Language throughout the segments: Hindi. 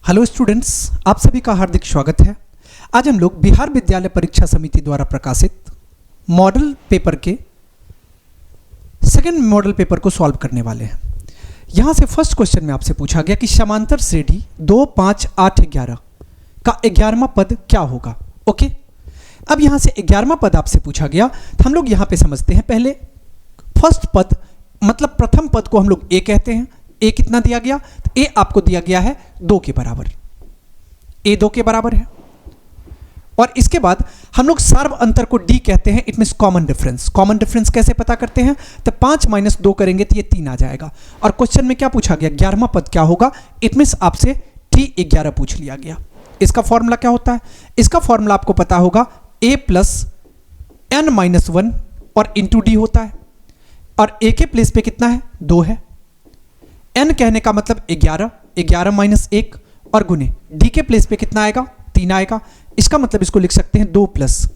हेलो स्टूडेंट्स, आप सभी का हार्दिक स्वागत है। आज हम लोग बिहार विद्यालय परीक्षा समिति द्वारा प्रकाशित मॉडल पेपर के सेकंड मॉडल पेपर को सॉल्व करने वाले हैं। यहाँ से फर्स्ट क्वेश्चन में आपसे पूछा गया कि समांतर श्रेणी 2, 5, 8, 11 का 11वां पद क्या होगा। ओके, अब यहाँ से 11वां पद आपसे पूछा गया तो हम लोग यहाँ पे समझते हैं। पहले फर्स्ट पद मतलब प्रथम पद को हम लोग ए कहते हैं। ए कितना दिया गया? तो ए आपको दिया गया है 2 के बराबर। ए 2 के बराबर है। और इसके बाद हम लोग सर्व अंतर को डी कहते हैं। It means common difference. Common difference कैसे पता करते हैं? तो 5 - 2 करेंगे तो ये 3 आ जाएगा। और क्वेश्चन में क्या पूछा गया? 11वां पद क्या होगा? इट मीन्स आपसे T11 पूछ लिया गया। इसका फॉर्मूला क्या होता है? इसका फॉर्मूला आपको पता होगा, a + n-1 और इंटू डी होता है। और a के प्लेस पे कितना है? 2 है। n कहने का मतलब 11, 11 - 1 और गुने d के प्लेस पे कितना आएगा? 3 आएगा। इसका मतलब इसको लिख सकते हैं 2 +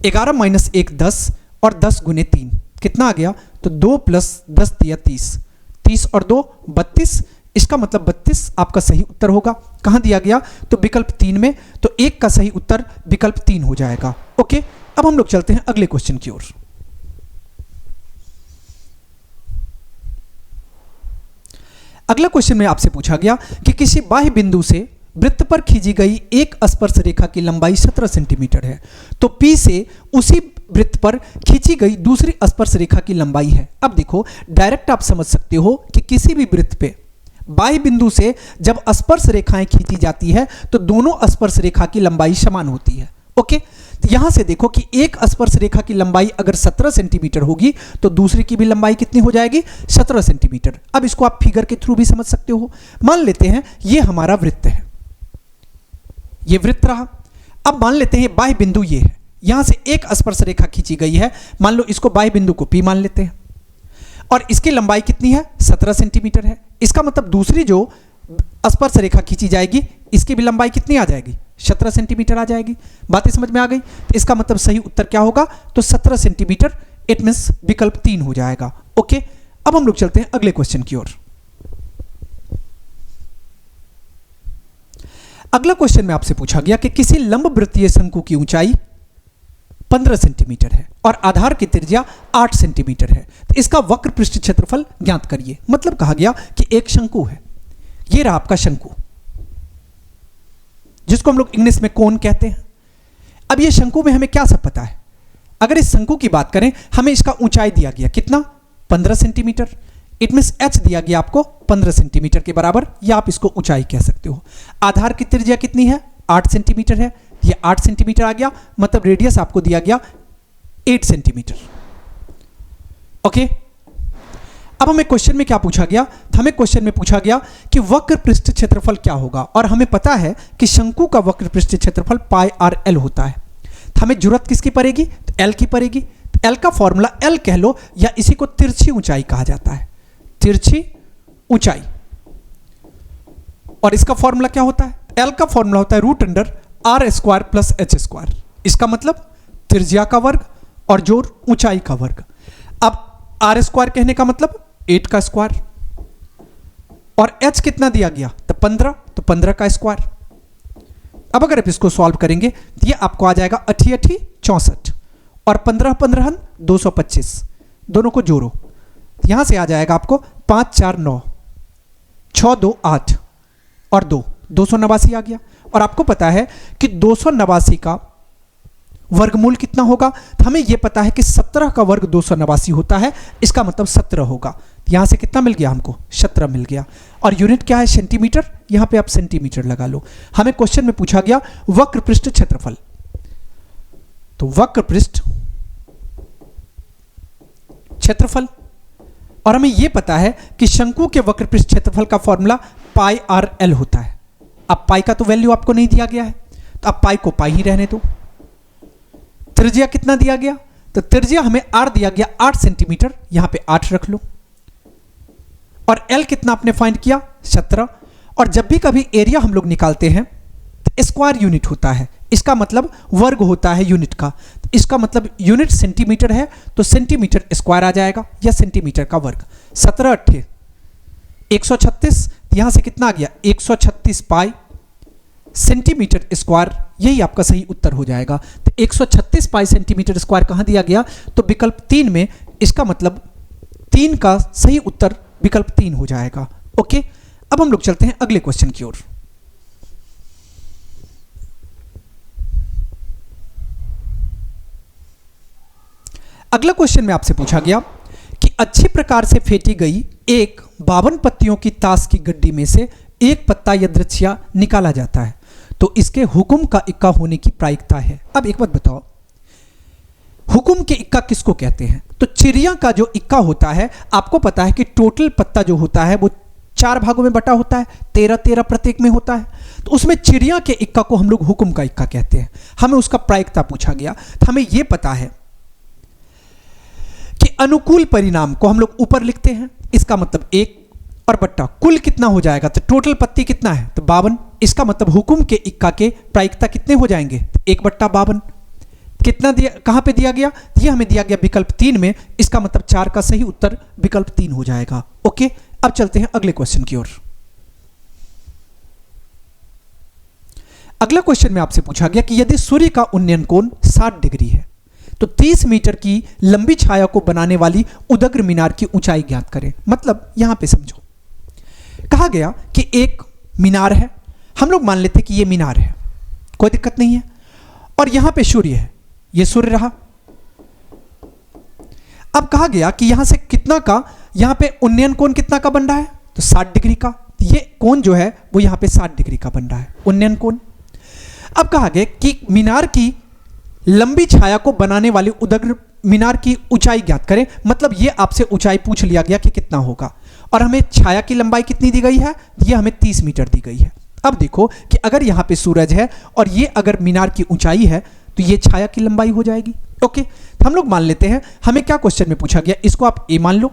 11 - 1 10 और 10 × 3 कितना आ गया? तो 2 + 10 दिया 30, 30 और 2 32। इसका मतलब 32 आपका सही उत्तर होगा। कहाँ दिया गया? तो विकल्प 3 में। तो 1 का सही उत्तर विकल्प 3 हो जाएगा। ओके, अब हम लोग चलते हैं अगले क्वेश्चन की ओर। अगला क्वेश्चन में आपसे पूछा गया कि किसी बाह्य बिंदु से वृत्त पर खींची गई एक स्पर्श रेखा की लंबाई 17 सेंटीमीटर है, तो P से उसी वृत्त पर खींची गई दूसरी स्पर्श रेखा की लंबाई है। अब देखो, डायरेक्ट आप समझ सकते हो कि किसी भी वृत्त पे बाह्य बिंदु से जब स्पर्श रेखाएं खींची जाती है तो दोनों स्पर्श रेखा की लंबाई समान होती है। ओके, तो यहां से देखो कि एक स्पर्श रेखा की लंबाई अगर 17 सेंटीमीटर होगी तो दूसरी की भी लंबाई कितनी हो जाएगी? 17 सेंटीमीटर। अब इसको आप फिगर के थ्रू भी समझ सकते हो। मान लेते हैं ये हमारा वृत्त है, ये वृत्त रहा। अब मान लेते हैं बाह्य बिंदु ये है, यहां से एक स्पर्श रेखा खींची गई है। मान लो इसको बाह्य बिंदु को P मान लेते हैं और इसकी लंबाई कितनी है? 17 सेंटीमीटर है। इसका मतलब दूसरी जो स्पर्श रेखा खींची जाएगी इसकी भी लंबाई कितनी आ जाएगी? 17 सेंटीमीटर आ जाएगी। बातें समझ में आ गई? तो इसका मतलब सही उत्तर क्या होगा? तो 17 सेंटीमीटर। इट मीन्स विकल्प 3 हो जाएगा। ओके, अब हम लोग चलते हैं अगले क्वेश्चन की ओर। अगला क्वेश्चन में आपसे पूछा गया कि किसी लंबवृत्तीय शंकु की ऊंचाई 15 सेंटीमीटर है और आधार की त्रिज्या 8 सेंटीमीटर है, तो इसका वक्र पृष्ठ क्षेत्रफल ज्ञात करिए। मतलब कहा गया कि एक शंकु है, ये रहा आपका शंकु, जिसको हम लोग इंग्लिश में कोन कहते हैं। अब ये शंकु में हमें क्या सब पता है? अगर इस शंकु की बात करें, हमें इसका ऊंचाई दिया गया कितना? 15 सेंटीमीटर। इट मीन्स h दिया गया आपको 15 सेंटीमीटर के बराबर, या आप इसको ऊंचाई कह सकते हो। आधार की त्रिज्या कितनी है? 8 सेंटीमीटर है। ये 8 सेंटीमीटर आ गया, मतलब रेडियस आपको दिया गया 8 सेंटीमीटर। ओके, अब हमें क्वेश्चन में क्या पूछा गया? हमें क्वेश्चन में पूछा गया कि वक्र पृष्ठ क्षेत्रफल क्या होगा, और हमें पता है कि शंकु का वक्र पृष्ठ क्षेत्रफल πr/l होता है। हमें जरूरत किसकी पड़ेगी? तो L की पड़ेगी। तो L का फॉर्मूला L कह लो, या इसी को तिरछी ऊंचाई कहा जाता है, तिरछी ऊंचाई। और इसका फॉर्मूला क्या होता है? L का फॉर्मूला होता है √r² + h²। इसका मतलब त्रिज्या का वर्ग और जोड़ ऊंचाई का वर्ग। अब r² कहने का मतलब 8 का स्क्वायर, और h कितना दिया गया? तो 15, तो 15 का स्क्वायर। अब अगर आप इसको सॉल्व करेंगे तो ये आपको आ जाएगा 8 8 64 और 15 15 225। दोनों को जोड़ो, यहां से आ जाएगा आपको 5 4 9 6 2 8 और 2 289 आ गया। और आपको पता है कि 289 का वर्गमूल कितना होगा? तो हमें यह पता है कि 17 का वर्ग 289 होता है। इसका मतलब 17 होगा। यहां से कितना मिल गया हमको? 17 मिल गया। और यूनिट क्या है? सेंटीमीटर। यहां पे आप सेंटीमीटर लगा लो। हमें क्वेश्चन में पूछा गया वक्र पृष्ठ क्षेत्रफल, तो वक्र पृष्ठ क्षेत्रफल, और हमें यह पता है कि शंकु के वक्र पृष्ठ क्षेत्रफल का फॉर्मूला πr/l होता है। अब पाई का तो वैल्यू आपको नहीं दिया गया है, तो अब पाई को पाई ही रहने दो। त्रिज्या कितना दिया गया? तो त्रिज्या हमें r दिया गया 8 सेंटीमीटर, यहां पे 8 रख लो। और L कितना आपने फाइंड किया? 17। और जब भी कभी एरिया हम लोग निकालते हैं तो स्क्वायर यूनिट होता है। इसका मतलब वर्ग होता है यूनिट का। तो इसका मतलब यूनिट सेंटीमीटर है, तो सेंटीमीटर स्क्वायर आ जाएगा, या सेंटीमीटर का वर्ग। 17 8 136, यहां से कितना आ गया? 136 पाई सेंटीमीटर स्क्वायर, यही आपका सही उत्तर हो जाएगा। तो 136 पाई सेंटीमीटर स्क्वायर कहाँ दिया गया, तो विकल्प 3 में, इसका मतलब 3 का सही उत्तर विकल्प 3 हो जाएगा। ओके, अब हम लोग चलते हैं अगले क्वेश्चन की ओर। अगला क्वेश्चन में आपसे पूछा गया कि अच्छी प्रकार से फेंटी गई एक 52 पत्तियों की ताश की गड्डी में से एक पत्ता यदृच्छया निकाला जाता है, तो इसके हुक्म का इक्का होने की प्रायिकता है। अब एक बात बताओ, हुक्म के इक्का किसको कहते हैं? तो चिड़िया का जो इक्का होता है, आपको पता है कि टोटल पत्ता जो होता है वो 4 भागों में बटा होता है, 13-13 प्रत्येक में होता है। तो उसमें चिड़िया के इक्का को हम लोग हुक्म का इक्का कहते हैं। हमें उसका प्रायिकता पूछा गया, तो हमें यह पता है कि अनुकूल परिणाम को हम लोग ऊपर लिखते हैं, इसका मतलब 1 और बट्टा कुल कितना हो जाएगा, तो टोटल पत्ती कितना है, तो 52। इसका मतलब हुक्म के इक्का के प्रायिकता कितने हो जाएंगे, 1/52। कितना दिया, कहां पे दिया गया, ये हमें दिया गया विकल्प 3 में, इसका मतलब 4 का सही उत्तर विकल्प 3 हो जाएगा। ओके, अब चलते हैं अगले क्वेश्चन की ओर। अगला क्वेश्चन में आपसे पूछा गया कि यदि सूर्य का उन्नयन कोण 60 डिग्री है तो 30 मीटर की लंबी छाया को बनाने वाली उदग्र मीनार की ऊंचाई ज्ञात करें। मतलब यहां पे समझो, कहा गया कि एक मीनार है, हम लोग मान लेते हैं कि यह मीनार है, कोई दिक्कत नहीं है, और यहां पे सूर्य है, यह सूर्य रहा। अब कहा गया कि यहां से कितना का, यहां पे उन्नयन कोण कितना का बन रहा है, तो 60 डिग्री का। ये कोण जो है वो यहां पे 60 डिग्री का बन रहा है, उन्नयन कोण। अब कहा गया कि मीनार की लंबी छाया को बनाने वाली उदग्र मीनार की ऊंचाई ज्ञात करें। मतलब ये आपसे ऊंचाई पूछ लिया गया कि कितना होगा, और हमें छाया की लंबाई कितनी दी गई है, ये हमें 30 मीटर दी गई है। अब देखो कि अगर यहां पे सूरज है और ये अगर मीनार की ऊंचाई है, तो ये छाया की लंबाई हो जाएगी। ओके, तो हम लोग मान लेते हैं, हमें क्या क्वेश्चन में पूछा गया, इसको आप ए मान लो,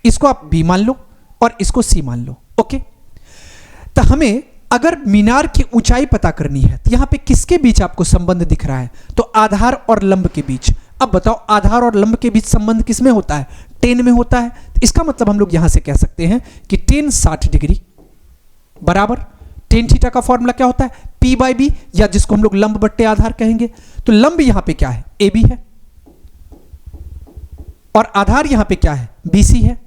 इसको आप बी मान लो, और इसको सी मान लो। ओके, तो हमें अगर मीनार की ऊंचाई पता करनी है, तो यहां पे किसके बीच आपको संबंध दिख रहा है, तो आधार और लंब के बीच। अब बताओ, आधार और लंब के बीच संबंध किस में होता है, टेन में होता है। इसका मतलब हम लोग यहां से कह सकते हैं कि टेन 60 डिग्री बराबर टेन थीटा का फॉर्मूला क्या होता है, पी बाई बी, या जिसको हम लोग लंब बट्टे आधार कहेंगे। तो लंब यहां पे क्या है, ए बी है, और आधार यहां पे क्या है, बी सी है।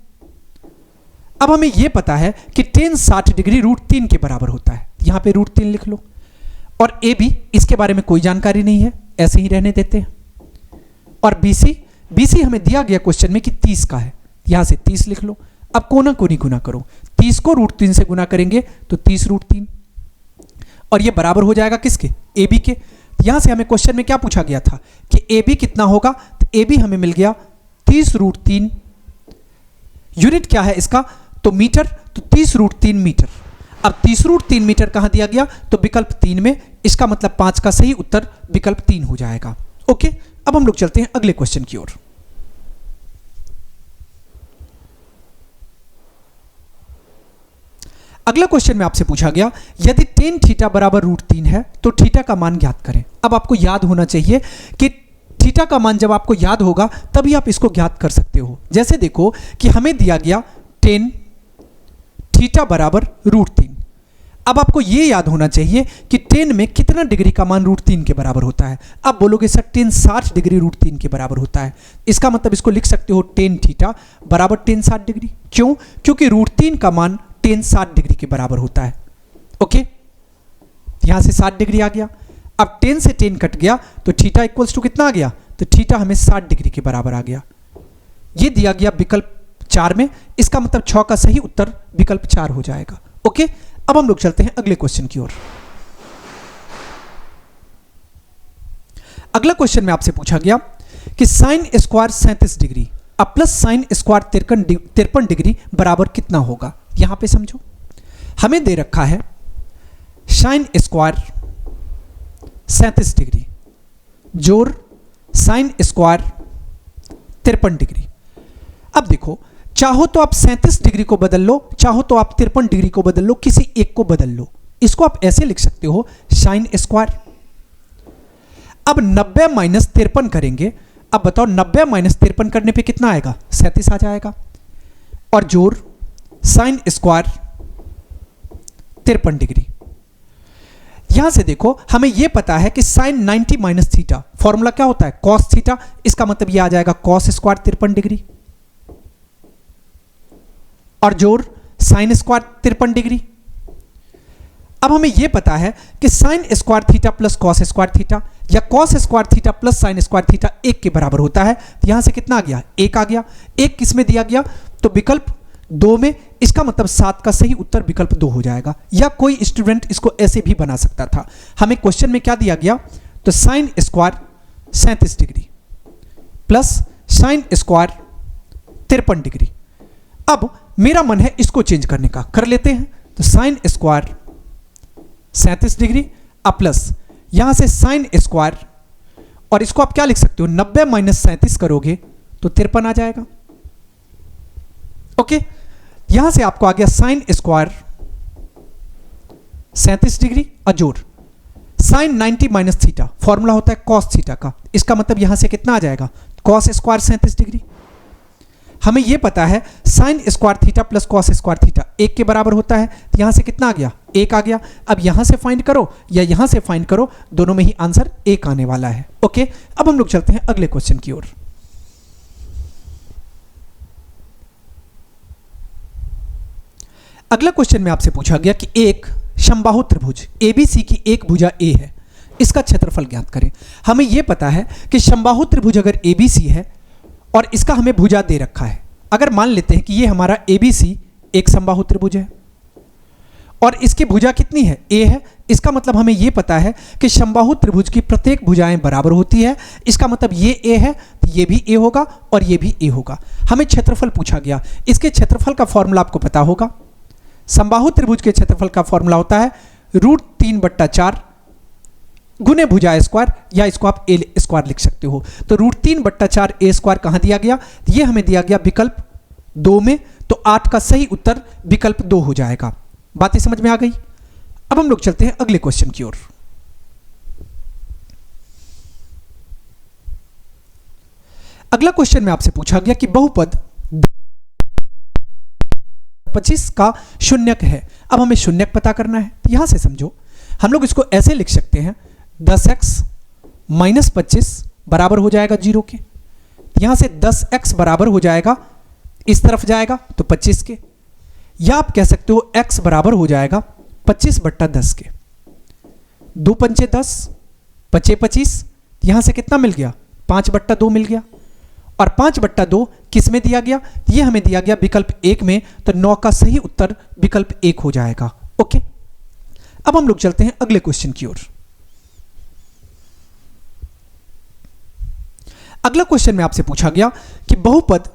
अब हमें यह पता है कि टेन 60 डिग्री √3 के बराबर होता है, यहां पे √3 लिख लो, और ए बी इसके बारे में कोई जानकारी नहीं है, ऐसे ही रहने देते हैं। और बीसी हमें दिया गया क्वेश्चन में कि 30 का है, यहां से 30 लिख लो। अब कोना कोनी गुना करो, 30 को √3 से गुना करेंगे तो 30 √3, और ये बराबर हो जाएगा किसके, ए बी के। यहां से हमें क्वेश्चन में क्या पूछा गया था कि ए बी कितना होगा, तो ए बी हमें मिल गया 30 √3। यूनिट क्या है इसका, तो मीटर, तो 30 √3 मीटर। अब 30 √3 मीटर कहां दिया गया, तो विकल्प 3 में, इसका मतलब 5 का सही उत्तर विकल्प 3 हो जाएगा। ओके, अब हम लोग चलते हैं अगले क्वेश्चन की ओर। अगला क्वेश्चन में आपसे पूछा गया, यदि टेन थीटा बराबर √3 है तो थीटा का मान ज्ञात करें। अब आपको याद होना चाहिए कि थीटा का मान जब आपको याद होगा तभी आप इसको ज्ञात कर सकते हो। जैसे देखो कि हमें दिया गया टेन थीटा बराबर √3। अब आपको यह याद होना चाहिए कि टेन में कितना डिग्री का मान √3 के बराबर होता है। अब बोलोगे सर टेन 60 डिग्री √3 के बराबर होता है, इसका मतलब इसको लिख सकते हो टेन थीटा बराबर टेन 60 डिग्री। क्यों, क्योंकि √3 का मान टेन 60 डिग्री के बराबर होता है। ओके, यहां से 60 डिग्री आ गया, अब 10 से 10 कट गया तो थीटा इक्वल्स टू कितना आ गया, तो थीटा हमें 60 डिग्री के बराबर आ गया। ये दिया गया विकल्प 4 में, इसका मतलब 6 का सही उत्तर विकल्प 4 हो जाएगा। ओके, अब हम लोग चलते हैं अगले क्वेश्चन की ओर। अगला क्वेश्चन में आपसे पूछा गया कि साइन स्क्वायर 37 डिग्री अब प्लस साइन स्क्वायर 53 डिग्री बराबर कितना होगा। यहां पे समझो, हमें दे रखा है साइन स्क्वायर 37 डिग्री जोड़ साइन स्क्वायर 53 डिग्री। अब देखो, चाहो तो आप 37 डिग्री को बदल लो, चाहो तो आप 53 डिग्री को बदल लो, किसी एक को बदल लो। इसको आप ऐसे लिख सकते हो साइन स्क्वायर। अब 90 माइनस 53 करेंगे, अब बताओ 90 माइनस 53 करने पे कितना आएगा, 37 आ जाएगा, और जोड़ साइन स्क्वायर 53 डिग्री। यहां से देखो हमें यह पता है कि साइन 90 माइनस थीटा फॉर्मूला क्या होता है, कॉस थीटा। इसका मतलब यह आ जाएगा कॉस स्क्वायर 53 डिग्री और जोड़ साइन स्क्वायर 53 डिग्री। अब हमें यह पता है कि sine square theta plus cos square theta या cos square theta plus sine square theta 1 के बराबर होता है। तो यहां से कितना आ गया, 1 आ गया। 1 किस में दिया गया, तो विकल्प 2 में। इसका मतलब 7 का सही उत्तर विकल्प 2 हो जाएगा। या कोई स्टूडेंट इसको ऐसे भी बना सकता था। हमें क्वेश्चन में क्या दिया गया, तो sine square 37 degree plus sine square 53 degree. अब मेरा मन है इसको चेंज करने का, कर लेते हैं। तो साइन स्क्वायर 37 डिग्री प्लस यहां से साइन स्क्वायर, और इसको आप क्या लिख सकते हो, 90 माइनस 37 करोगे तो 53 आ जाएगा। ओके, यहां से आपको आ गया साइन स्क्वायर 37 डिग्री अजोर साइन 90 माइनस थीटा, फॉर्मूला होता है कॉस थीटा का। इसका मतलब यहां से कितना आ जाएगा, कॉस स्क्वायर 37 डिग्री। हमें यह पता है sign square theta plus cos square theta 1 के बराबर होता है। तो यहां से कितना आ गया, 1 आ गया। अब यहां से फाइंड करो या यहां से फाइंड करो, दोनों में ही आंसर 1 आने वाला है। ओके, अब हम लोग चलते हैं अगले क्वेश्चन की ओर। अगला क्वेश्चन में आपसे पूछा गया कि एक समबाहु त्रिभुज एबीसी की एक भुजा ए है, इसका क्षेत्रफल ज्ञात करें। हमें यह पता है कि समबाहु त्रिभुज अगर एबीसी है और इसका हमें भुजा दे रखा है, अगर मान लेते हैं कि ये हमारा एबीसी एक समबाहु त्रिभुज है और इसकी भुजा कितनी है, ए है। इसका मतलब हमें यह पता है कि समबाहु त्रिभुज की प्रत्येक भुजाएं बराबर होती है। इसका मतलब ये ए है तो ये भी ए होगा और ये भी ए होगा। हमें क्षेत्रफल पूछा गया, इसके क्षेत्रफल का फॉर्मूला आपको पता होगा। समबाहु त्रिभुज के क्षेत्रफल का फॉर्मूला होता है √3/4 गुने भुजा स्क्वायर, या इसको आप ए स्क्वायर लिख सकते हो। तो √3/4 ए स्क्वायर कहां दिया गया, ये हमें दिया गया विकल्प 2 में। तो 8 का सही उत्तर विकल्प 2 हो जाएगा। बातें समझ में आ गई। अब हम लोग चलते हैं अगले क्वेश्चन की ओर। अगला क्वेश्चन में आपसे पूछा गया कि बहुपद 25 का शून्यक है। अब हमें शून्यक पता करना है। तो यहां से समझो, हम लोग इसको ऐसे लिख सकते हैं 10x माइनस 25 बराबर हो जाएगा 0 के। यहां से 10x बराबर हो जाएगा, इस तरफ जाएगा तो 25 के, या आप कह सकते हो x बराबर हो जाएगा 25/10 के। 2 पंचे 10, 25 25, यहां से कितना मिल गया, 5/2 मिल गया। और 5/2 किस में दिया गया, ये हमें दिया गया विकल्प 1 में। तो 9 का सही उत्तर विकल्प 1 हो जाएगा। ओके, अब हम लोग चलते हैं अगले क्वेश्चन की ओर। अगला क्वेश्चन में आपसे पूछा गया कि बहुपद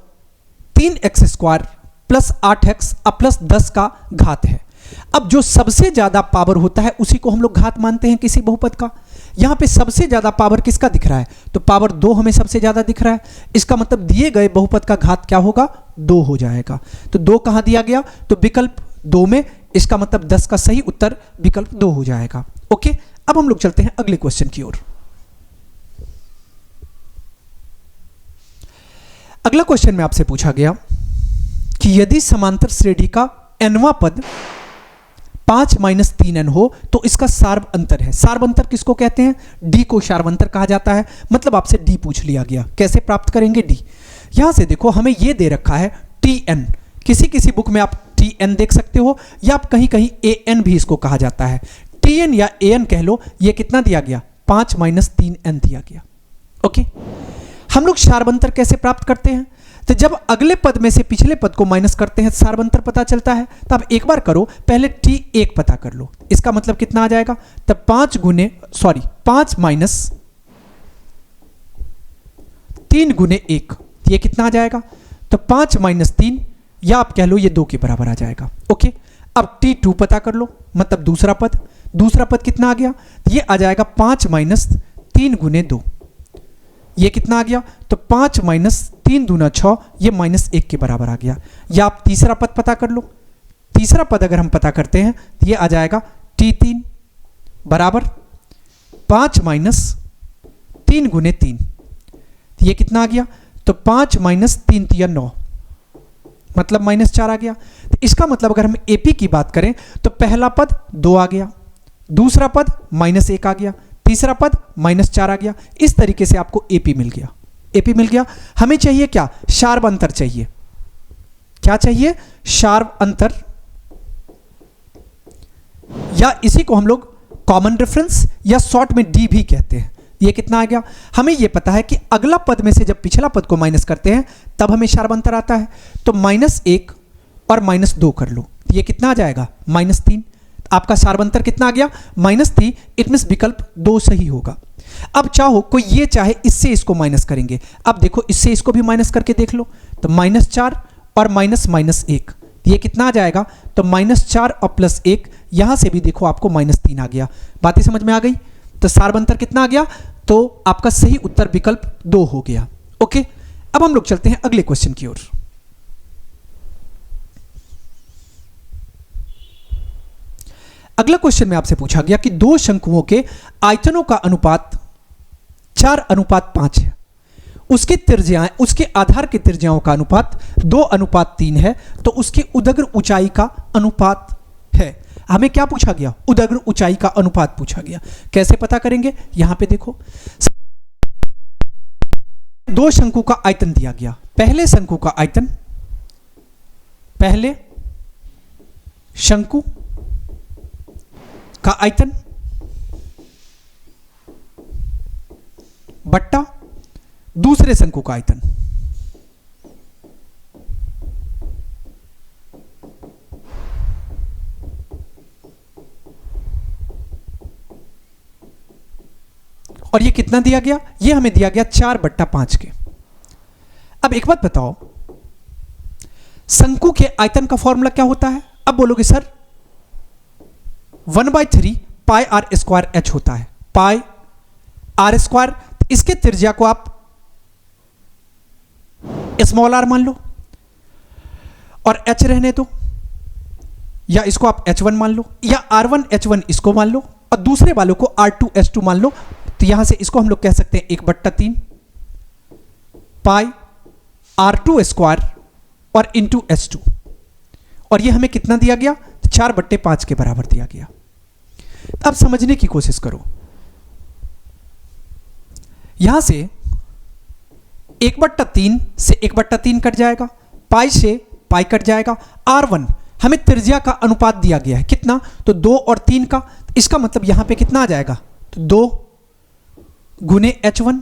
3x² प्लस 8x प्लस 10 का घात है। अब जो सबसे ज्यादा पावर होता है उसी को हम लोग घात मानते हैं किसी बहुपद का। यहां पे सबसे ज्यादा पावर किसका दिख रहा है, तो पावर 2 हमें सबसे ज्यादा दिख रहा है। इसका मतलब दिए गए बहुपद का घात क्या होगा, 2 हो जाएगा। तो 2 कहां दिया गया, तो विकल्प 2 में। इसका मतलब 10 का सही उत्तर विकल्प 2 हो जाएगा। ओके, अब हम लोग चलते हैं अगले क्वेश्चन की ओर। अगला क्वेश्चन में आपसे पूछा गया कि यदि समांतर श्रेणी का nवां पद 5 - 3n हो तो इसका सार्व अंतर है। सार्व अंतर किसको कहते हैं, d को सार्व अंतर कहा जाता है। मतलब आपसे d पूछ लिया गया, कैसे प्राप्त करेंगे d। यहां से देखो हमें यह दे रखा है tn, किसी किसी बुक में आप tn देख सकते हो, या आप कहीं कहीं an भी इसको कहा जाता है। tn या an कह लो। ये कितना दिया गया, 5 - 3n दिया गया। ओके, हम लोग सार्वंतर कैसे प्राप्त करते हैं, तो जब अगले पद में से पिछले पद को माइनस करते हैं सार्वंतर पता चलता है। तो आप एक बार करो, पहले t1 पता कर लो। इसका मतलब कितना आ जाएगा, तब 5 - 3 गुने 1, ये कितना आ जाएगा, तो 5 - 3, या आप कह लो ये 2 के बराबर आ जाएगा। ओके, अब t2 पता कर लो, मतलब दूसरा पद कितना आ गया, ये आ जाएगा 5 - 3 गुने 2, ये कितना आ गया, तो 5 - 3 दूना 6, ये -1 के बराबर आ गया। या आप तीसरा पद पता कर लो। तीसरा पद अगर हम पता करते हैं तो ये आ जाएगा t3 बराबर 5 - 3 गुने 3, ये कितना आ गया, तो 5 - 3 × 9, मतलब -4 आ गया। तो इसका मतलब अगर हम AP की बात करें तो पहला पद 2 आ गया, दूसरा पद -1 आ गया, तीसरा पद -4 आ गया। इस तरीके से आपको एपी मिल गया। एपी मिल गया। हमें चाहिए क्या? शार्प अंतर चाहिए। क्या चाहिए? शार्प अंतर, या इसी को हम लोग कॉमन रेफरेंस या शॉर्ट में डी भी कहते हैं। ये कितना आ गया? हमें ये पता है कि अगला पद में से जब पिछला पद को माइनस करते हैं तब हमें शार्प अंतर आता है। तो -1 और -2 कर लो, ये कितना आ जाएगा? -3। आपका शार्प अंतर कितना आ गया? -3। इट मींस विकल्प 2 सही होगा। अब चाहो कोई ये चाहे इससे इसको माइनस करेंगे। अब देखो इससे इसको भी माइनस करके देख लो, तो -4 और -1, ये कितना आ जाएगा? तो -4 और +1, यहां से भी देखो आपको -3 आ गया। बातें समझ में आ गई? तो शार्प अंतर कितना आ गया? तो आपका सही उत्तर विकल्प 2 हो गया। ओके, अब हम लोग चलते हैं अगले क्वेश्चन की ओर। अगला क्वेश्चन में आपसे पूछा गया कि दो शंकुओं के आयतनों का अनुपात 4:5 है। उसके त्रिज्याएं, उसके आधार की त्रिज्याओं का अनुपात 2:3 है, तो उसकी उदग्र ऊंचाई का अनुपात है। हमें क्या पूछा गया? उदग्र ऊंचाई का अनुपात पूछा गया। कैसे पता करेंगे? यहां पे देखो, दो शंकु का आयतन दिया गया। पहले शंकु का आयतन, पहले शंकु का आयतन बट्टा दूसरे शंकु का आयतन। और ये कितना दिया गया? ये हमें दिया गया 4/5 के। अब एक बात बताओ, शंकु के आयतन का फॉर्मूला क्या होता है? अब बोलोगे सर 1/3 πr² होता है। πr², इसके त्रिज्या को आप स्मॉल r मान लो और h रहने दो, या इसको आप h1 मान लो, या r1 h1 इसको मान लो और दूसरे वालों को r2 h2 मान लो। तो यहां से इसको हम लोग कह सकते हैं 1/3 πr² और इंटू h2, और ये हमें कितना दिया गया? 4/5 के बराबर दिया गया। अब समझने की कोशिश करो, यहां से 1/3 से 1/3 कट जाएगा, पाई से पाई कट जाएगा। r1 हमें त्रिज्या का अनुपात दिया गया है, कितना? तो 2 और 3 का। इसका मतलब यहां पे कितना आ जाएगा? तो 2 गुने h1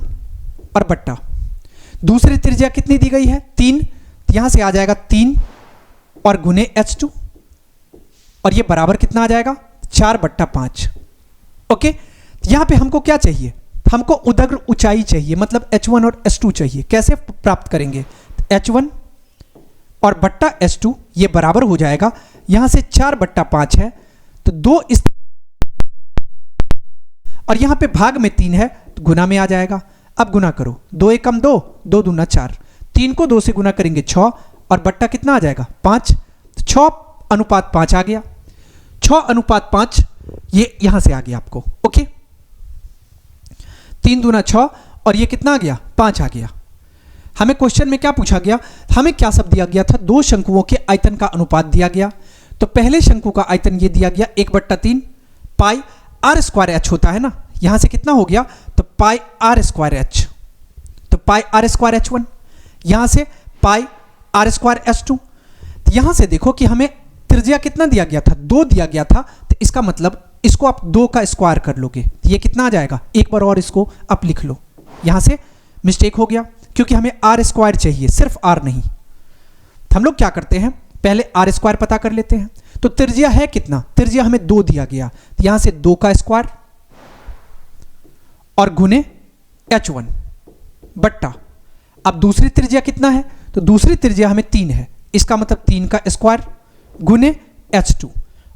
और बट्टा दूसरी त्रिज्या कितनी दी गई है? 3, यहां से आ जाएगा 3 और गुने h2, और ये बराबर कितना आ जाएगा? 4/5। ओके, यहां पे हमको क्या चाहिए? हमको उदग्र ऊंचाई चाहिए, मतलब h1 और h2 चाहिए। कैसे प्राप्त करेंगे? h1 और बट्टा h2 ये बराबर हो जाएगा, यहां से 4/5 है तो 2 इस, और यहां पे भाग में 3 है तो गुना में आ जाएगा। अब गुना करो, 2 × 2, 2 दूना 4, 3 को 2 से गुना करेंगे 6, और बट्टा कितना आ जाएगा? 5। तो 6:5 आ गया। 6:5 ये यहां से आ गया आपको। ओके, 3 दूना 6, और ये कितना आ गया? 5 आ गया। हमें क्वेश्चन में क्या पूछा गया? हमें क्या सब दिया गया था? दो शंकुओं के आयतन का अनुपात दिया गया। तो पहले शंकु का आयतन ये दिया गया 1/3 πr² होता है ना, यहां से कितना हो गया? तो πr²h, तो πr²h1, यहां से πr²h2। तो यहां से देखो कि हमें त्रिज्या कितना दिया गया था? 2 दिया गया था, तो इसका मतलब इसको आप 2 का स्क्वायर कर लोगे, ये कितना आ जाएगा? एक बार और इसको आप लिख लो, यहां से मिस्टेक हो गया क्योंकि हमें r² चाहिए, सिर्फ r नहीं। तो हम लोग क्या करते हैं, पहले r² पता कर लेते हैं। तो त्रिज्या है कितना? त्रिज्या हमें 2 दिया गया, तो यहां से 2 का स्क्वायर और गुने h1 बट्टा, अब दूसरी त्रिज्या कितना है? तो दूसरी त्रिज्या हमें 3 है, इसका मतलब 3 का स्क्वायर गुने h2,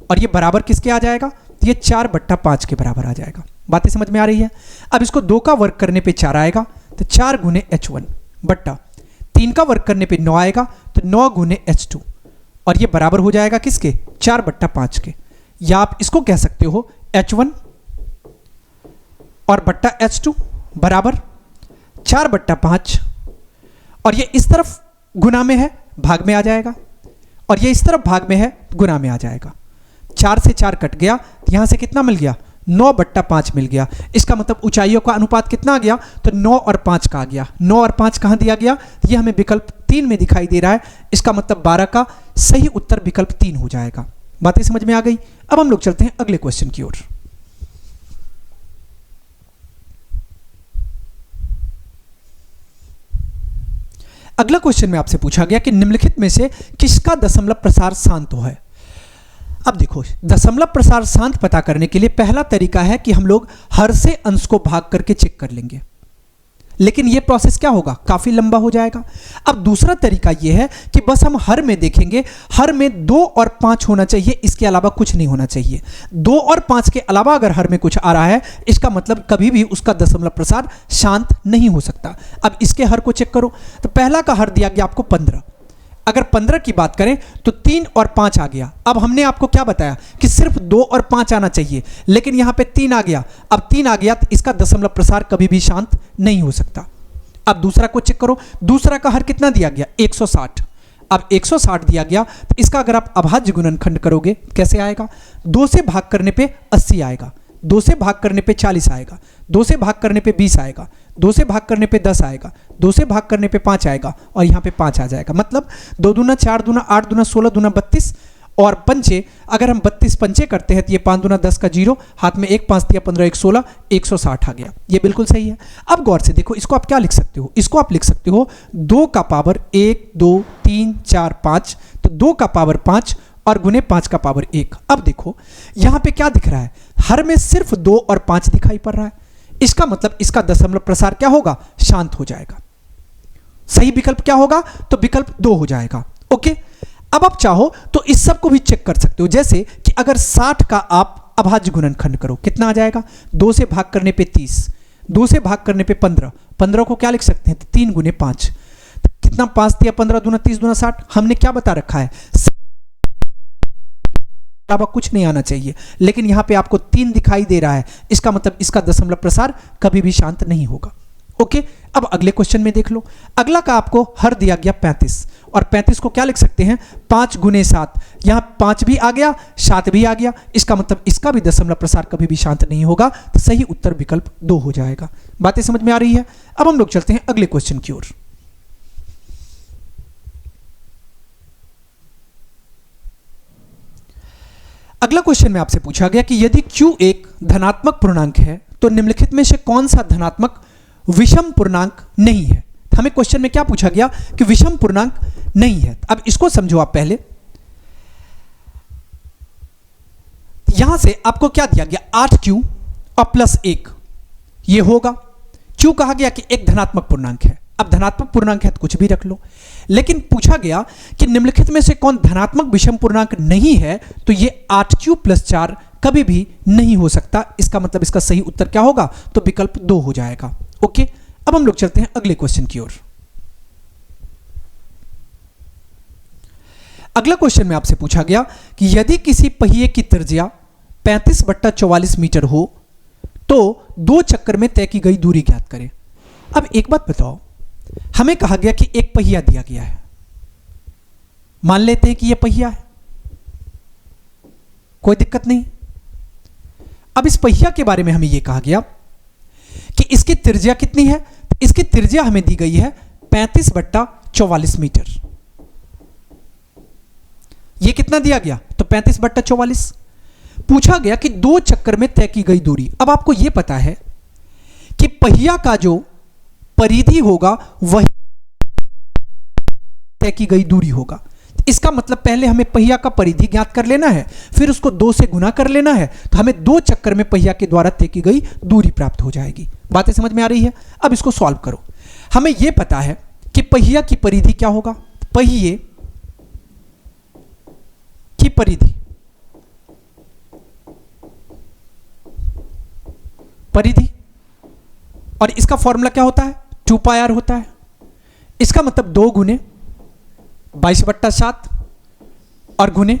और ये बराबर किसके आ जाएगा? ये 4/5 के बराबर आ जाएगा। बातें समझ में आ रही है? अब इसको 2 का वर्ग करने पे 4 आएगा, तो 4 गुने h1 बट्टा 3 का वर्ग करने पे 9 आएगा, तो 9 गुने h2, और ये बराबर हो जाएगा किसके? 4/5 के। या आप इसको कह सकते हो h1 और बट्टा h2 बराबर 4/5, और ये इस तरफ गुना में है, भाग में आ जाएगा, और ये इस तरफ भाग में है, गुना में आ जाएगा। 4 से 4 कट गया, तो यहां से कितना मिल गया? 9/5 मिल गया। इसका मतलब ऊंचाइयों का अनुपात कितना आ गया, तो 9 और 5 का आ गया। 9 और 5 कहाँ दिया गया, ये हमें विकल्प 3 में दिखाई दे रहा है। इसका मतलब 12 का सही उत्तर विकल्प 3 हो जाएगा। बातें समझ में आ गई। अब हम लोग चलते हैं अगले क्वेश्चन की ओर। अगला क्वेश्चन में आपसे पूछा गया कि निम्नलिखित में से किसका दशमलव प्रसार शांत है। अब देखो, दशमलव प्रसार शांत पता करने के लिए पहला तरीका है कि हम लोग हर से अंश को भाग करके चेक कर लेंगे, लेकिन यह प्रोसेस क्या होगा, काफी लंबा हो जाएगा। अब दूसरा तरीका यह है कि बस हम हर में देखेंगे, हर में 2 और 5 होना चाहिए, इसके अलावा कुछ नहीं होना चाहिए। 2 और 5 के अलावा अगर हर में कुछ आ रहा है, इसका मतलब कभी भी उसका दशमलव प्रसार शांत नहीं हो सकता। अब इसके हर को चेक करो, तो पहला का हर दिया गया आपको 15। अगर 15 की बात करें तो 3 और 5 आ गया। अब हमने आपको क्या बताया कि सिर्फ 2 और 5 आना चाहिए, लेकिन यहां पे 3 आ गया। अब 3 आ गया तो इसका दशमलव प्रसार कभी भी शांत नहीं हो सकता। अब दूसरा को चेक करो, दूसरा का हर कितना दिया गया, 160। अब 160 दिया गया तो इसका अगर आप अभाज्य गुणनखंड करोगे कैसे आएगा, 2 से भाग करने पे 80 आएगा, 2 से भाग करने पे 40 आएगा, 2 से भाग करने पे 20 आएगा, 2 से भाग करने पे 10 आएगा, 2 से भाग करने पे 5 आएगा और यहाँ पे 5 आ जाएगा। मतलब 2 दूना 4 दूना 8 दूना 16 दूना 32 और पंचे, अगर हम 32 पंचे करते हैं तो ये 5 दूना 10 का 0, हाथ में 1 5 दिया 15 1 16, 160 आ गया। ये बिल्कुल सही है। अब गौर से देखो, इसको आप क्या लिख सकते हो, इसको आप लिख सकते हो 2 का पावर 1 2 3 4 5, तो 2 का पावर 5 और गुने 5 का पावर 1। अब देखो यहां पे क्या दिख रहा है, हर में सिर्फ 2 और 5 दिखाई पड़ रहा है। इसका मतलब इसका दशमलव प्रसार क्या होगा, शांत हो जाएगा। सही विकल्प क्या होगा, तो विकल्प 2 हो जाएगा। ओके, अब आप चाहो तो इस सब को भी चेक कर सकते हो। जैसे कि अगर 60 का आप अभाज्य गुणनखंड करो, कितना आ जाएगा, 2 से भाग करने पे 30, 2 से भाग करने पे 15, 15 को क्या लिख सकते हैं, 3 गुने 5, कितना 5 दिया 15 दूना 30 दूना 60। हमने क्या बता रखा है, कुछ नहीं आना चाहिए, लेकिन यहां पे आपको 3 दिखाई दे रहा है। इसका मतलब इसका दशमलव प्रसार कभी भी शांत नहीं होगा। ओके, अब अगले क्वेश्चन में देख लो। अगला का आपको हर दिया गया 35 और 35 को क्या लिख सकते हैं, 5 गुने 7। यहां 5 भी आ गया, 7 भी आ गया, इसका मतलब इसका भी दशमलव प्रसार कभी भी शांत नहीं होगा। तो सही उत्तर विकल्प 2 हो जाएगा। बातें समझ में आ रही है। अब हम लोग चलते हैं अगले क्वेश्चन की ओर। अगला क्वेश्चन में आपसे पूछा गया कि यदि Q एक धनात्मक पूर्णांक है तो निम्नलिखित में से कौन सा धनात्मक विषम पूर्णांक नहीं है। हमें क्वेश्चन में क्या पूछा गया कि विषम पूर्णांक नहीं है। अब इसको समझो आप पहले, यहां से आपको क्या दिया गया, 8Q और प्लस 1, ये होगा। Q कहा गया कि एक धनात्मक पूर्णांक है। अब धनात्मक पूर्णांक है तो कुछ भी रख लो, लेकिन पूछा गया कि निम्नलिखित में से कौन धनात्मक विषम पूर्णांक नहीं है, तो ये 8Q + 4 कभी भी नहीं हो सकता। इसका मतलब इसका सही उत्तर क्या होगा, तो विकल्प 2 हो जाएगा। ओके, अब हम लोग चलते हैं अगले क्वेश्चन की ओर। अगला क्वेश्चन में आपसे पूछा गया कि यदि किसी पहिए की त्रिज्या 35/44 मीटर हो तो 2 चक्कर में तय की गई दूरी ज्ञात करें। अब एक बात बताओ, हमें कहा गया कि एक पहिया दिया गया है, मान लेते हैं कि यह पहिया है, कोई दिक्कत नहीं। अब इस पहिया के बारे में हमें यह कहा गया कि इसकी त्रिज्या कितनी है, तो इसकी त्रिज्या हमें दी गई है 35/44 मीटर। यह कितना दिया गया, तो 35/44। पूछा गया कि 2 चक्कर में तय की गई दूरी। अब आपको यह पता है कि पहिया का जो परिधि होगा वही तय की गई दूरी होगा। इसका मतलब पहले हमें पहिया का परिधि ज्ञात कर लेना है, फिर उसको 2 से गुना कर लेना है, तो हमें 2 चक्कर में पहिया के द्वारा तय की गई दूरी प्राप्त हो जाएगी। बातें समझ में आ रही है। अब इसको सॉल्व करो। हमें यह पता है कि पहिया की परिधि क्या होगा, पहिए की परिधि, और इसका फॉर्मूला क्या होता है, 2πr होता है। इसका मतलब 2 गुने 22/7 और गुने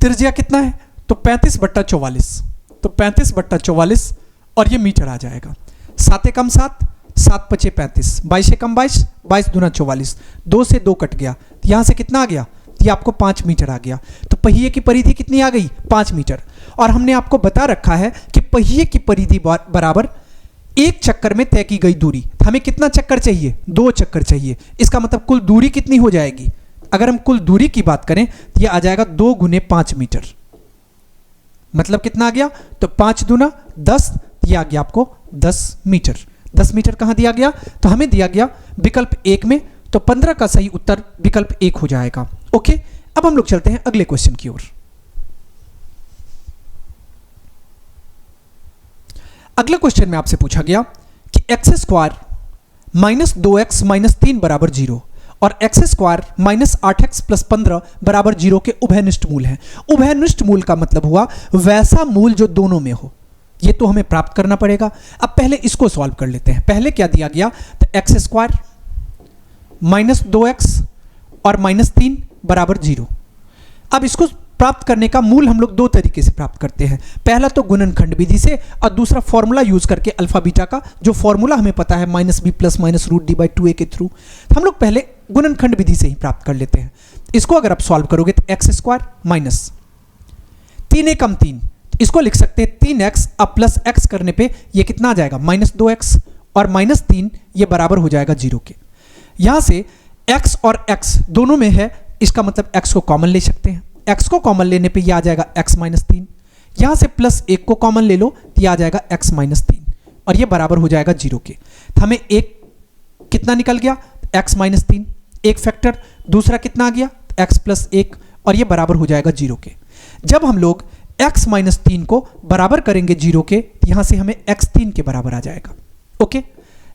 त्रिज्या कितना है, तो 35/44, तो 35/44 और ये मीटर आ जाएगा। 7 कम 7, 7 × 5 = 35, 22 कम 22, 22 दूना 44, 2 से 2 कट गया, तो यहां से कितना आ गया, ये आपको 5 मीटर आ गया। तो पहिए की परिधि कितनी आ गई? 5 मीटर। और हमने आपको बता रखा है कि पहिए की परिधि बराबर एक चक्कर में तय की गई दूरी। हमें कितना चक्कर चाहिए? 2 चक्कर चाहिए। इसका मतलब कुल दूरी कितनी हो जाएगी? अगर हम कुल दूरी की बात करें तो यह आ जाएगा 2 गुने 5 मीटर। मतलब कितना आ गया? तो 5 दूना 10, यह आ गया आपको 10 मीटर। 10 मीटर कहां दिया गया? तो हमें दिया गया विकल्प 1 में, तो 15 का सही उत्तर विकल्प 1 हो जाएगा। ओके, अब हम लोग चलते हैं अगले क्वेश्चन की ओर। अगले क्वेश्चन में आपसे पूछा गया कि x square minus 2x minus 3 बराबर 0 और x square minus 8x plus 15 बराबर 0 के उभयनिष्ठ मूल हैं। उभयनिष्ठ मूल का मतलब हुआ वैसा मूल जो दोनों में हो। ये तो हमें प्राप्त करना पड़ेगा। अब पहले इसको सॉल्व कर लेते हैं। पहले क्या दिया गया? तो एक्स स्क्वायर माइनस 2x और माइनस 3 बराबर 0। अब इसको प्राप्त करने का मूल हम लोग 2 तरीके से प्राप्त करते हैं। पहला तो गुणनखंड विधि से और दूसरा फॉर्मूला यूज करके अल्फा बीटा का, जो फॉर्मूला हमें पता है minus B plus minus root D by 2a के थ्रू। हम लोग पहले गुणनखंड विधि से ही प्राप्त कर लेते हैं। इसको अगर आप सॉल्व करोगे तो एक्स स्क्वायर माइनस 3a कम 3, इसको लिख सकते हैं 3x अब प्लस x करने पे ये कितना आ जाएगा? माइनस 2x और माइनस 3 ये बराबर हो जाएगा 0 के। यहां से x और x दोनों में है, इसका मतलब x को कॉमन ले सकते हैं। x को कॉमन लेने पे ये आ जाएगा x माइनस 3। यहां से प्लस 1 को कॉमन ले लो तो ये आ जाएगा x माइनस 3 और ये बराबर हो जाएगा 0 के। तो हमें एक कितना निकल गया? x माइनस 3 एक फैक्टर, दूसरा कितना आ गया? x प्लस 1 और ये बराबर हो जाएगा 0 के। जब हम लोग x माइनस 3 को बराबर करेंगे 0 के, यहां से हमें x 3 के बराबर आ जाएगा। ओके,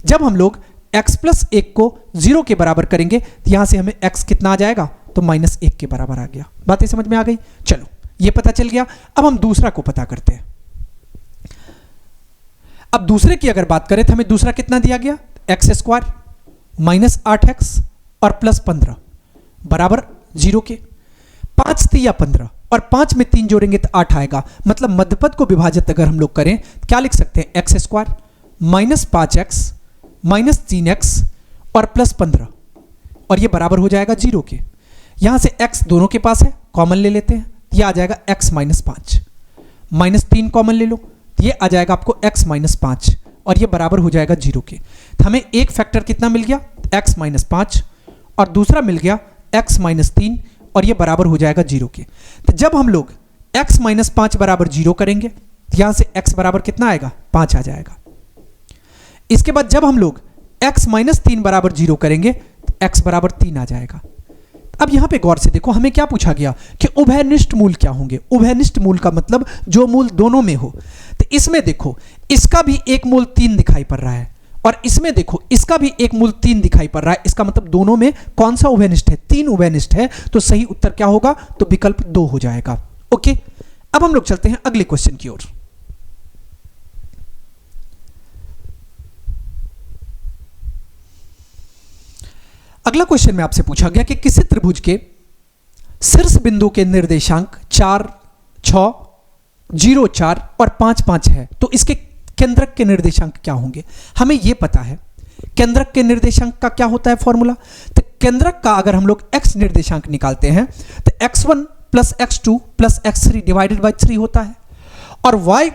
जब हम लोग x प्लस 1 को 0 के बराबर करेंगे तो यहां से हमें x कितना आ जाएगा? तो माइनस 1 के बराबर आ गया। बातें समझ में आ गई? चलो, ये पता चल गया। अब हम दूसरा को पता करते हैं। अब दूसरे की अगर बात करें तो हमें दूसरा कितना दिया गया? एक्स स्क्वायर माइनस 8x और प्लस 15 बराबर 0 के। 5 3 15 और 5 में 3 जोड़ेंगे तो 8 आएगा। मतलब मध्यपद को विभाजित अगर हम लोग करें क्या लिख सकते हैं? X square minus 5x minus 3x और प्लस 15 और ये बराबर हो जाएगा 0 के। यहां से x दोनों के पास है, कॉमन ले लेते हैं, ये आ जाएगा x माइनस 5। माइनस 3 कॉमन ले लो, ये आ जाएगा आपको x माइनस 5 और ये बराबर हो जाएगा 0 के। तो हमें एक फैक्टर कितना मिल गया? x माइनस 5 और दूसरा मिल गया x माइनस 3 और ये बराबर हो जाएगा 0 के। तो जब हम लोग x माइनस 5 बराबर 0 करेंगे तो यहां से x बराबर कितना आएगा? 5 आ जाएगा। इसके बाद जब हम लोग x माइनस 3 बराबर 0 करेंगे तो x बराबर 3 आ जाएगा। अब यहां पे गौर से देखो, हमें क्या पूछा गया कि उभयनिष्ठ मूल क्या होंगे? उभयनिष्ठ मूल का मतलब जो मूल दोनों में हो। तो इसमें देखो, इसका भी एक मूल 3 दिखाई पड़ रहा है और इसमें देखो इसका भी एक मूल 3 दिखाई पड़ रहा है। इसका मतलब दोनों में कौन सा उभयनिष्ठ है? 3 उभयनिष्ठ है। तो सही उत्तर क्या होगा? तो विकल्प 2 हो जाएगा। ओके, अब हम लोग चलते हैं अगले क्वेश्चन की ओर। अगला क्वेश्चन में आपसे पूछा गया कि किसी त्रिभुज के शीर्ष बिंदु के निर्देशांक 4 6 0 4 और 5 5 है, तो इसके केंद्रक के निर्देशांक क्या होंगे? हमें यह पता है केंद्रक के निर्देशांक का क्या होता है फॉर्मूला। तो केंद्रक का अगर हम लोग x निर्देशांक निकालते हैं तो x1 plus x2 plus x3 divided by 3 होता है और y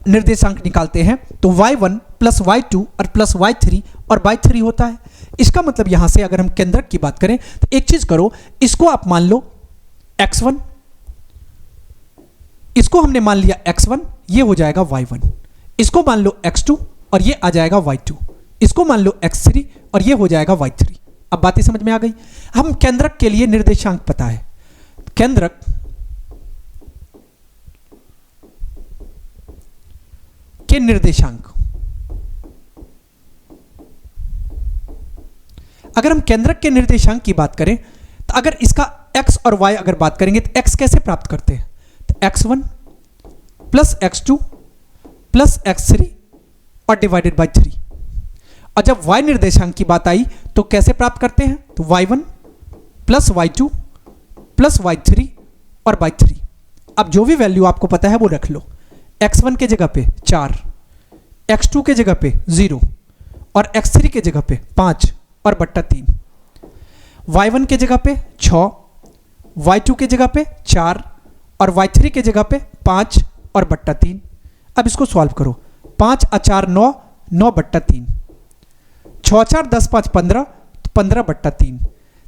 निर्देशांक निकालते हैं तो y1 प्लस y2 और प्लस y3 और बाई 3 होता है। इसका मतलब यहां से अगर हम केंद्रक की बात करें तो एक चीज करो, इसको आप मान लो x1, इसको हमने मान लिया x1, ये हो जाएगा y1, इसको मान लो x2 और ये आ जाएगा y2, इसको मान लो x3 और ये हो जाएगा y3। अब बातें समझ में आ गई। हम केंद्रक के लिए निर्देशांक पता है। केंद्रक के निर्देशांक, अगर हम केंद्रक के निर्देशांक की बात करें तो अगर इसका x और y अगर बात करेंगे तो x कैसे प्राप्त करते हैं? तो x1 plus x2 plus x3 और डिवाइडेड बाई 3। और जब y निर्देशांक की बात आई तो कैसे प्राप्त करते हैं? तो y1 plus y2 plus y3 और बाई 3। अब जो भी वैल्यू आपको पता है वो रख लो। x1 के जगह पे 4, x2 के जगह पे 0 और x3 के जगह पे 5 और बट्टा 3, y1 के जगह पे 6, y2 के जगह पे 4 और y3 के जगह पे 5 और बट्टा 3। अब इसको सॉल्व करो। 5 4 9, 9 बट्टा 3, 6 4 10 5 15, 15 बट्टा 3।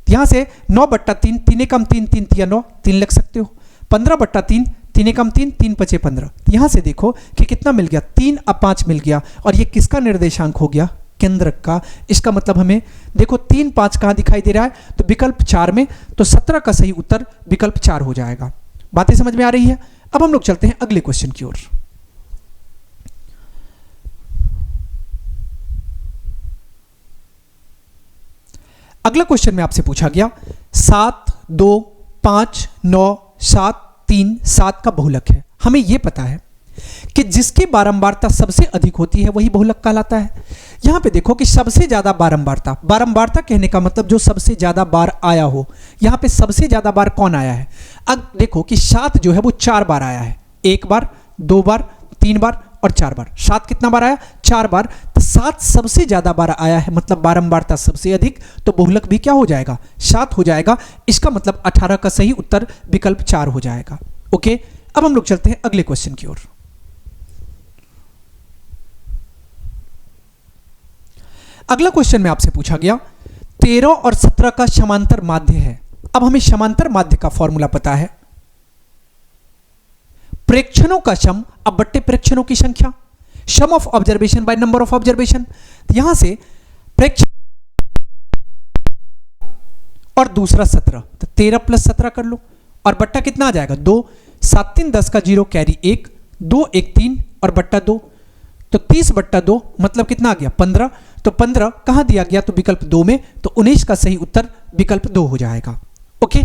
यहाँ से 9 बट्टा 3, 3 कम 3, 3 तिया 9, 3 लिख सकते हो। 15 बट्टा 3, 3 कम 3, 3 पचे 15। यहाँ से देखो कि कितना मिल गया, 3 अब 5 मिल गया। और ये किसका निर्देशांक हो गया, केंद्रक का। इसका मतलब हमें देखो 3 5 कहाँ दिखाई दे रहा है, तो विकल्प 4 में, तो 17 का सही उत्तर विकल्प 4 हो जाएगा। बातें समझ में आ रही है। अब हम लोग चलते हैं अगले क्वेश्चन की ओर। अगला क्वेश्चन में आपसे पूछा गया 7 2 5 9 7 3 7 का बहुलक है। हमें यह पता है कि जिसकी बारंबारता सबसे अधिक होती है वही बहुलक कहलाता है। यहां पे देखो कि सबसे ज्यादा बारंबारता, बारंबारता कहने का मतलब जो सबसे ज्यादा बार आया हो। यहां पे सबसे ज्यादा बार कौन आया है। अब देखो कि 7 जो है वो 4 बार आया है, 1 बार 2 बार 3 बार और 4 बार। 7 कितना बार आया, 4 बार। तो 7 सबसे ज्यादा बार आया है, मतलब बारंबारता सबसे अधिक, तो बहुलक भी क्या हो जाएगा, 7 हो जाएगा। इसका मतलब 18 का सही उत्तर विकल्प 4 हो जाएगा। ओके, अब हम लोग चलते हैं अगले क्वेश्चन की ओर। अगला क्वेश्चन में आपसे पूछा गया 13 और 17 का समांतर माध्य है। अब हमें समांतर माध्य का फॉर्मूला पता है, प्रेक्षणों का सम अब बट्टे प्रेक्षणों की संख्या, sum of observation by number of observation. यहां से प्रेक्षण और दूसरा 17, तो 13 प्लस 17 कर लो और बट्टा कितना आ जाएगा 2, 7 3 10 का 0 कैरी 1, 2 1 3 और बट्टा 2, तो 30 बट्टा 2 मतलब कितना आ गया 15। तो 15 कहां दिया गया, तो विकल्प 2 में, तो 19 का सही उत्तर विकल्प 2 हो जाएगा। ओके।